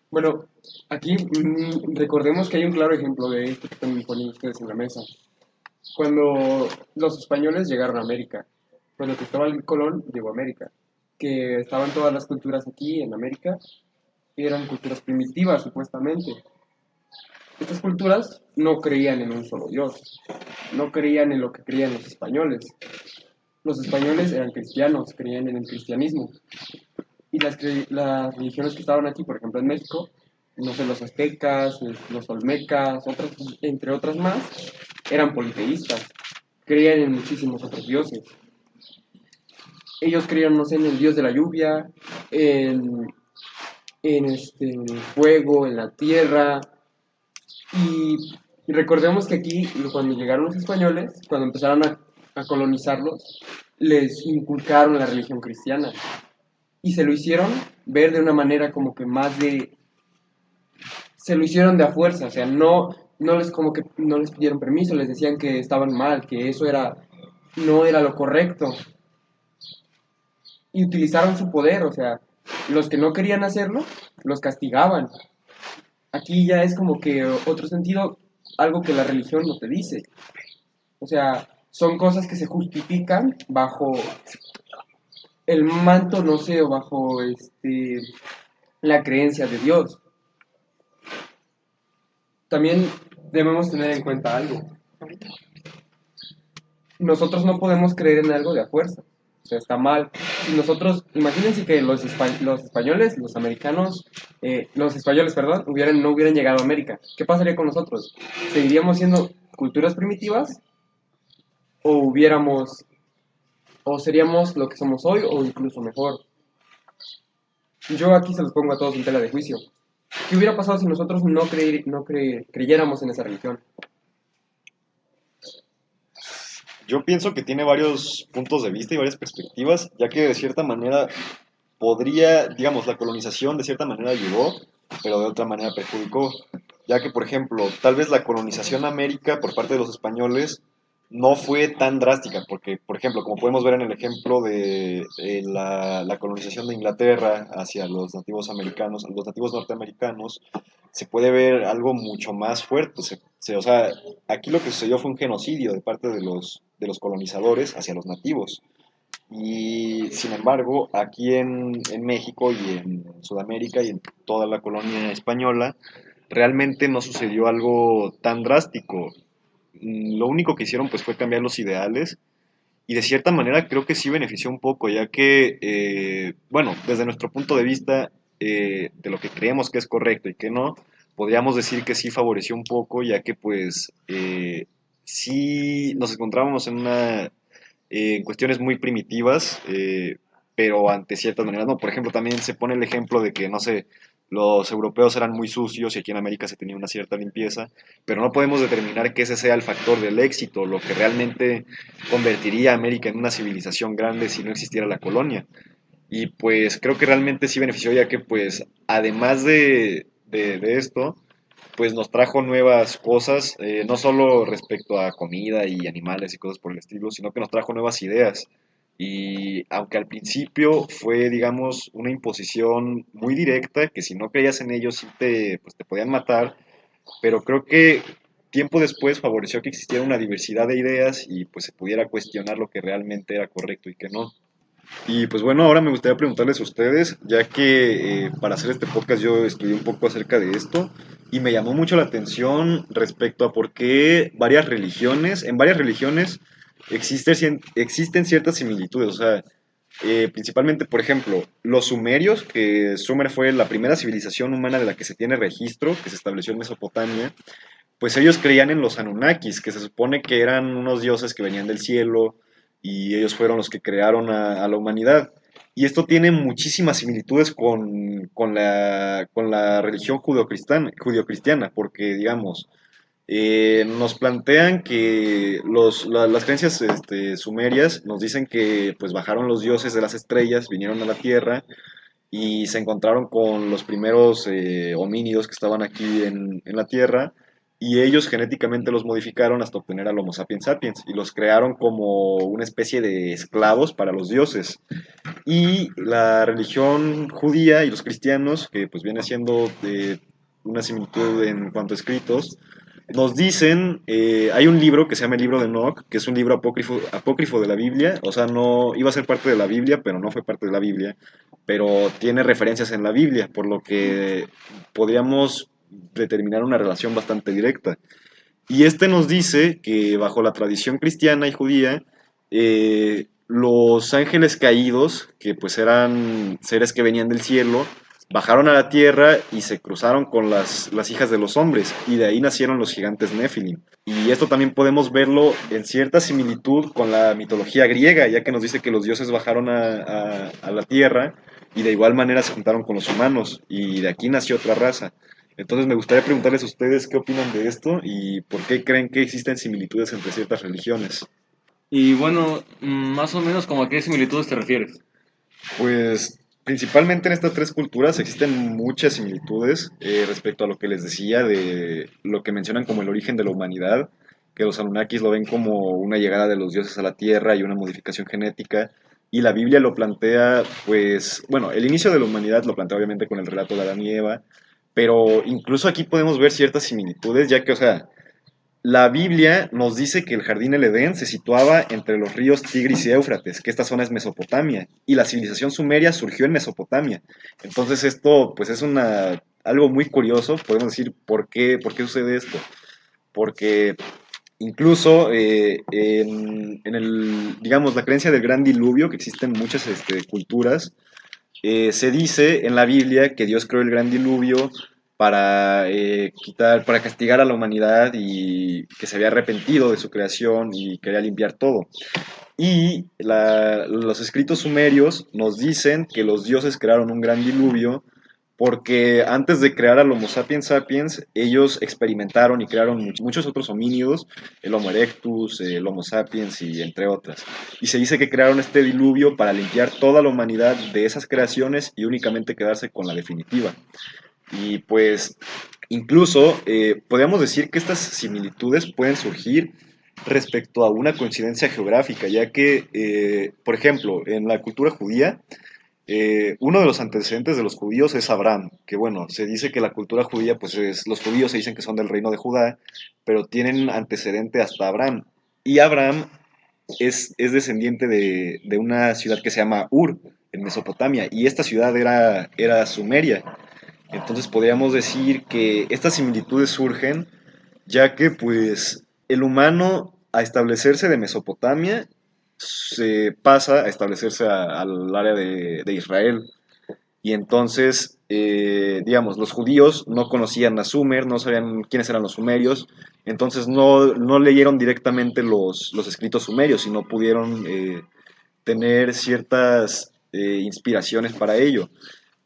Bueno, aquí recordemos que hay un claro ejemplo de esto que están poniendo ustedes en la mesa. Cuando los españoles llegaron a América, cuando Cristóbal Colón llegó a América, que estaban todas las culturas aquí en América, eran culturas primitivas supuestamente. Estas culturas no creían en un solo Dios, no creían en lo que creían los españoles. Los españoles eran cristianos, creían en el cristianismo. Y las religiones que estaban aquí, por ejemplo en México, no sé, los aztecas, los olmecas, entre otras más, eran politeístas, creían en muchísimos otros dioses. Ellos creían, no sé, en el dios de la lluvia, en el fuego, en la tierra. Y recordemos que aquí, cuando llegaron los españoles, cuando empezaron a colonizarlos, les inculcaron la religión cristiana. Y se lo hicieron ver de una manera como que más de... Se lo hicieron de a fuerza, o sea, no les como que no les pidieron permiso, les decían que estaban mal, que eso no era lo correcto. Y utilizaron su poder, o sea, los que no querían hacerlo, los castigaban. Aquí ya es como que otro sentido, algo que la religión no te dice. O sea, son cosas que se justifican bajo el manto, no sé, o bajo la creencia de Dios. También debemos tener en cuenta algo. Nosotros no podemos creer en algo de a fuerza. O sea, está mal. Si nosotros, imagínense que los españoles, los americanos, los españoles, perdón, no hubieran llegado a América. ¿Qué pasaría con nosotros? ¿Seguiríamos siendo culturas primitivas? ¿O seríamos lo que somos hoy o incluso mejor? Yo aquí se los pongo a todos en tela de juicio. ¿Qué hubiera pasado si nosotros no creyéramos en esa religión? Yo pienso que tiene varios puntos de vista y varias perspectivas, ya que de cierta manera podría, digamos, la colonización de cierta manera ayudó, pero de otra manera perjudicó, ya que, por ejemplo, tal vez la colonización a América por parte de los españoles no fue tan drástica, porque, por ejemplo, como podemos ver en el ejemplo de la colonización de Inglaterra hacia los nativos americanos, los nativos norteamericanos, se puede ver algo mucho más fuerte. O sea, aquí lo que sucedió fue un genocidio de parte de los colonizadores hacia los nativos. Y sin embargo, aquí en México y en Sudamérica y en toda la colonia española, realmente no sucedió algo tan drástico. lo único que hicieron pues fue cambiar los ideales y de cierta manera creo que sí benefició un poco, ya que, bueno, desde nuestro punto de vista, de lo que creemos que es correcto y que no, podríamos decir que sí favoreció un poco, ya que pues sí nos encontrábamos en cuestiones muy primitivas, pero ante ciertas maneras, no, por ejemplo, también se pone el ejemplo de que, no sé, los europeos eran muy sucios y aquí en América se tenía una cierta limpieza, pero no podemos determinar que ese sea el factor del éxito, lo que realmente convertiría a América en una civilización grande si no existiera la colonia. Y pues creo que realmente sí benefició, ya que pues además de esto, pues nos trajo nuevas cosas, no solo respecto a comida y animales y cosas por el estilo, sino que nos trajo nuevas ideas. Y aunque al principio fue, digamos, una imposición muy directa, que si no creías en ellos sí pues te podían matar, pero creo que tiempo después favoreció que existiera una diversidad de ideas y pues se pudiera cuestionar lo que realmente era correcto y que no. Y pues bueno, ahora me gustaría preguntarles a ustedes, ya que para hacer este podcast yo estudié un poco acerca de esto y me llamó mucho la atención respecto a por qué en varias religiones existen ciertas similitudes, o sea, principalmente, por ejemplo, los sumerios, que Sumer fue la primera civilización humana de la que se tiene registro, que se estableció en Mesopotamia, pues ellos creían en los Anunnakis, que se supone que eran unos dioses que venían del cielo y ellos fueron los que crearon a la humanidad. Y esto tiene muchísimas similitudes con la religión judio-cristiana, porque, digamos, nos plantean que las creencias sumerias nos dicen que pues bajaron los dioses de las estrellas, vinieron a la tierra y se encontraron con los primeros homínidos que estaban aquí en la Tierra y ellos genéticamente los modificaron hasta obtener al Homo sapiens sapiens y los crearon como una especie de esclavos para los dioses. Y la religión judía y los cristianos, que pues viene siendo una similitud en cuanto a escritos, nos dicen, hay un libro que se llama el libro de Enoch, que es un libro apócrifo de la Biblia, o sea, no iba a ser parte de la Biblia, pero no fue parte de la Biblia, pero tiene referencias en la Biblia, por lo que podríamos determinar una relación bastante directa. Y este nos dice que bajo la tradición cristiana y judía, los ángeles caídos, que pues eran seres que venían del cielo, bajaron a la tierra y se cruzaron con las hijas de los hombres, y de ahí nacieron los gigantes Nephilim. Y esto también podemos verlo en cierta similitud con la mitología griega, ya que nos dice que los dioses bajaron a la tierra y de igual manera se juntaron con los humanos, y de aquí nació otra raza. Entonces me gustaría preguntarles a ustedes qué opinan de esto y por qué creen que existen similitudes entre ciertas religiones. Y bueno, más o menos como a qué similitudes te refieres. Pues principalmente en estas tres culturas existen muchas similitudes respecto a lo que les decía de lo que mencionan como el origen de la humanidad, que los Anunnakis lo ven como una llegada de los dioses a la Tierra y una modificación genética, y la Biblia lo plantea, pues, bueno, el inicio de la humanidad lo plantea obviamente con el relato de Adán y Eva, pero incluso aquí podemos ver ciertas similitudes, ya que, o sea, la Biblia nos dice que el jardín del Edén se situaba entre los ríos Tigris y Éufrates, que esta zona es Mesopotamia, y la civilización sumeria surgió en Mesopotamia. Entonces esto pues es algo muy curioso, podemos decir por qué sucede esto. Porque incluso digamos, la creencia del gran diluvio, que existen muchas culturas, se dice en la Biblia que Dios creó el gran diluvio para para castigar a la humanidad y que se había arrepentido de su creación y quería limpiar todo. Y los escritos sumerios nos dicen que los dioses crearon un gran diluvio porque antes de crear al Homo sapiens sapiens, ellos experimentaron y crearon muchos otros homínidos, el Homo erectus, el Homo sapiens y entre otras. Y se dice que crearon este diluvio para limpiar toda la humanidad de esas creaciones y únicamente quedarse con la definitiva. Y pues incluso podríamos decir que estas similitudes pueden surgir respecto a una coincidencia geográfica, ya que, por ejemplo, en la cultura judía, uno de los antecedentes de los judíos es Abraham, que bueno, se dice que la cultura judía, pues los judíos se dicen que son del reino de Judá, pero tienen antecedente hasta Abraham. Y Abraham es descendiente de una ciudad que se llama Ur, en Mesopotamia, y esta ciudad era Sumeria. Entonces podríamos decir que estas similitudes surgen ya que pues el humano, a establecerse de Mesopotamia, se pasa a establecerse al área de Israel. Y entonces, digamos, los judíos no conocían a Sumer, no sabían quiénes eran los sumerios, entonces no leyeron directamente los escritos sumerios, sino pudieron tener ciertas inspiraciones para ello.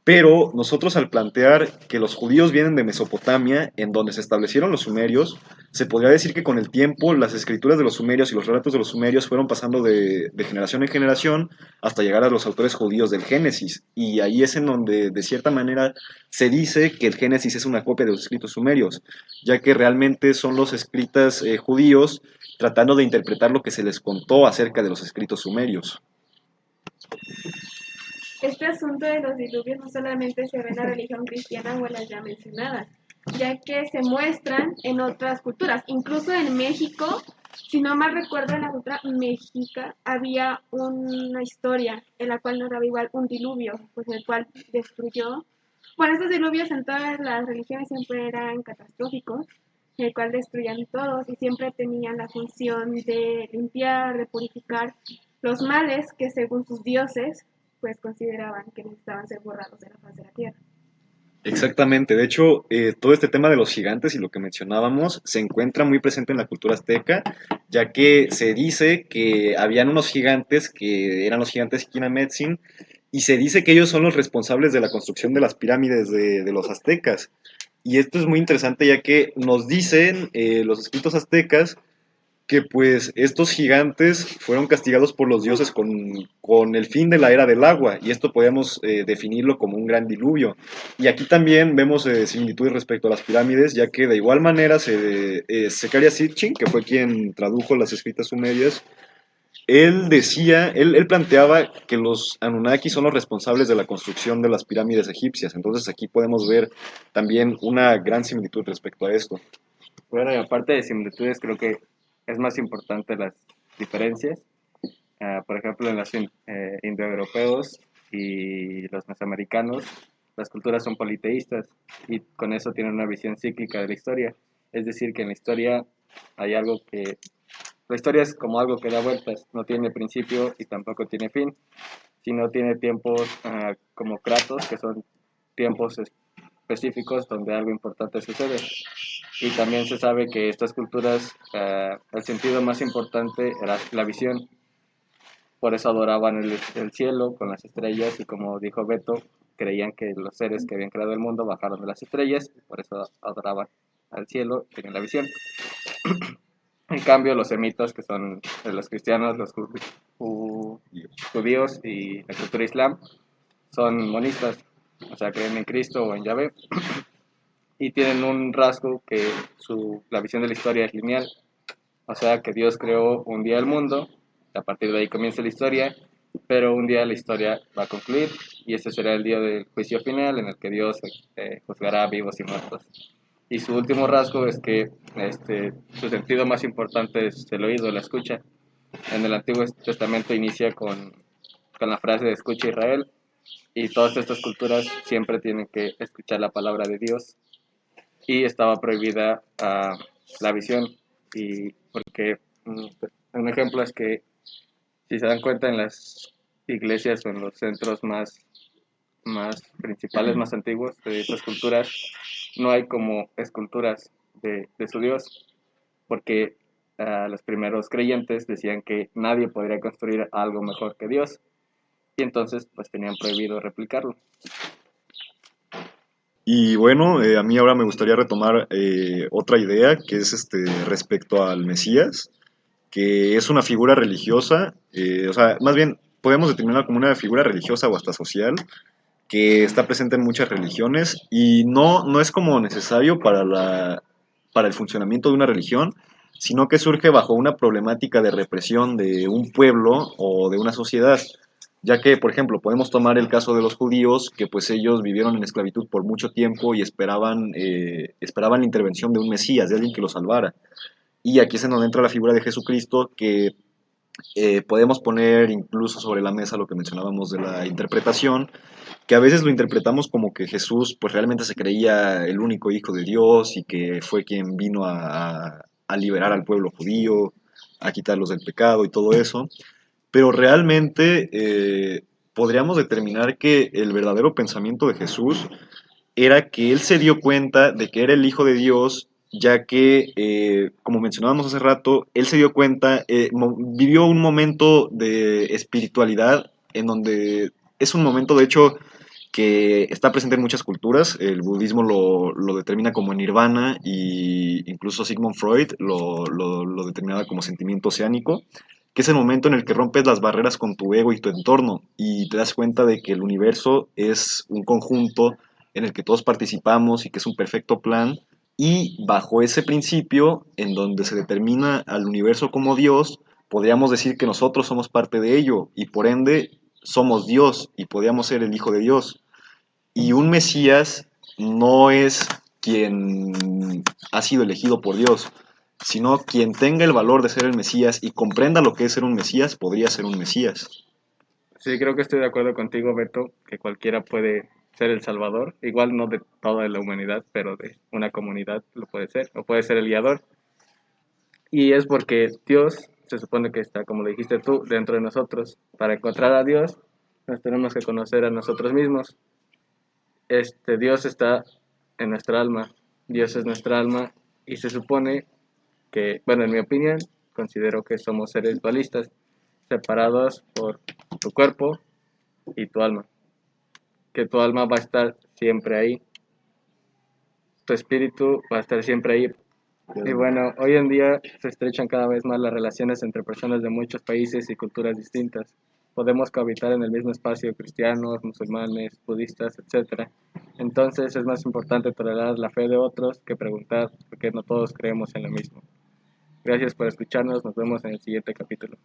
Pero nosotros al plantear que los judíos vienen de Mesopotamia, en donde se establecieron los sumerios, se podría decir que con el tiempo las escrituras de los sumerios y los relatos de los sumerios fueron pasando de generación en generación hasta llegar a los autores judíos del Génesis. Y ahí es en donde, de cierta manera, se dice que el Génesis es una copia de los escritos sumerios, ya que realmente son los escritas judíos tratando de interpretar lo que se les contó acerca de los escritos sumerios. Este asunto de los diluvios no solamente se ve en la religión cristiana o en las ya mencionadas, ya que se muestran en otras culturas. Incluso en México, si no mal recuerdo, en la cultura mexica había una historia en la cual narraba igual un diluvio, pues el cual destruyó. Bueno, estos diluvios en todas las religiones siempre eran catastróficos, el cual destruían todos y siempre tenían la función de limpiar, de purificar los males que según sus dioses pues consideraban que necesitaban ser borrados de la faz de la tierra. Exactamente, de hecho, todo este tema de los gigantes y lo que mencionábamos se encuentra muy presente en la cultura azteca, ya que se dice que habían unos gigantes que eran los gigantes Quinametzin, y se dice que ellos son los responsables de la construcción de las pirámides de los aztecas. Y esto es muy interesante ya que nos dicen los escritos aztecas que pues estos gigantes fueron castigados por los dioses con el fin de la era del agua, y esto podemos definirlo como un gran diluvio. Y aquí también vemos similitudes respecto a las pirámides, ya que de igual manera Zecharia Sitchin, que fue quien tradujo las escritas sumerias, él decía, él planteaba que los Anunnaki son los responsables de la construcción de las pirámides egipcias. Entonces aquí podemos ver también una gran similitud respecto a esto. Bueno, y aparte de similitudes, creo que es más importante las diferencias. Por ejemplo, en los indoeuropeos y los mesoamericanos, las culturas son politeístas y con eso tienen una visión cíclica de la historia. Es decir, que en la historia hay algo que... La historia es como algo que da vueltas, no tiene principio y tampoco tiene fin, sino tiene tiempos como kratos, que son tiempos específicos donde algo importante sucede. Y también se sabe que estas culturas, el sentido más importante era la visión. Por eso adoraban el cielo con las estrellas y como dijo Beto, creían que los seres que habían creado el mundo bajaron de las estrellas, y por eso adoraban al cielo, tenían la visión. En cambio, los semitas, que son los cristianos, los judíos y la cultura islam, son monistas, o sea, creen en Cristo o en Yahvé, y tienen un rasgo que la visión de la historia es lineal, o sea, que Dios creó un día el mundo, a partir de ahí comienza la historia, pero un día la historia va a concluir, y ese será el día del juicio final, en el que Dios juzgará a vivos y muertos. Y su último rasgo es que su sentido más importante es el oído, la escucha. En el Antiguo Testamento inicia con la frase de escucha Israel, y todas estas culturas siempre tienen que escuchar la palabra de Dios, y estaba prohibida la visión, y porque un ejemplo es que si se dan cuenta en las iglesias o en los centros más principales, más antiguos de estas culturas, no hay como esculturas de su Dios, porque los primeros creyentes decían que nadie podría construir algo mejor que Dios, y entonces pues tenían prohibido replicarlo. Y bueno, a mí ahora me gustaría retomar otra idea que es respecto al Mesías, que es una figura religiosa, o sea, más bien podemos determinarla como una figura religiosa o hasta social, que está presente en muchas religiones y no es como necesario para el funcionamiento de una religión, sino que surge bajo una problemática de represión de un pueblo o de una sociedad, ya que, por ejemplo, podemos tomar el caso de los judíos, que pues ellos vivieron en esclavitud por mucho tiempo y esperaban la intervención de un Mesías, de alguien que los salvara. Y aquí es en donde entra la figura de Jesucristo, que podemos poner incluso sobre la mesa lo que mencionábamos de la interpretación, que a veces lo interpretamos como que Jesús pues realmente se creía el único hijo de Dios y que fue quien vino a liberar al pueblo judío, a quitarlos del pecado y todo eso, pero realmente podríamos determinar que el verdadero pensamiento de Jesús era que él se dio cuenta de que era el Hijo de Dios, ya que, como mencionábamos hace rato, él se dio cuenta, vivió un momento de espiritualidad en donde es un momento, de hecho, que está presente en muchas culturas. El budismo lo determina como nirvana y incluso Sigmund Freud lo determinaba como sentimiento oceánico, que es el momento en el que rompes las barreras con tu ego y tu entorno y te das cuenta de que el universo es un conjunto en el que todos participamos y que es un perfecto plan. Y bajo ese principio, en donde se determina al universo como Dios, podríamos decir que nosotros somos parte de ello y por ende somos Dios y podríamos ser el Hijo de Dios. Y un Mesías no es quien ha sido elegido por Dios, sino quien tenga el valor de ser el Mesías y comprenda lo que es ser un Mesías, podría ser un Mesías. Sí, creo que estoy de acuerdo contigo, Beto, que cualquiera puede ser el Salvador, igual no de toda la humanidad, pero de una comunidad lo puede ser, o puede ser el guiador. Y es porque Dios se supone que está, como le dijiste tú, dentro de nosotros. Para encontrar a Dios, nos tenemos que conocer a nosotros mismos. Dios está en nuestra alma, Dios es nuestra alma, y se supone que, bueno, en mi opinión, considero que somos seres dualistas, separados por tu cuerpo y tu alma, que tu alma va a estar siempre ahí, tu espíritu va a estar siempre ahí. Y bueno, hoy en día se estrechan cada vez más las relaciones entre personas de muchos países y culturas distintas. Podemos cohabitar en el mismo espacio cristianos, musulmanes, budistas, etc. Entonces es más importante tolerar la fe de otros que preguntar por qué no todos creemos en lo mismo. Gracias por escucharnos, nos vemos en el siguiente capítulo.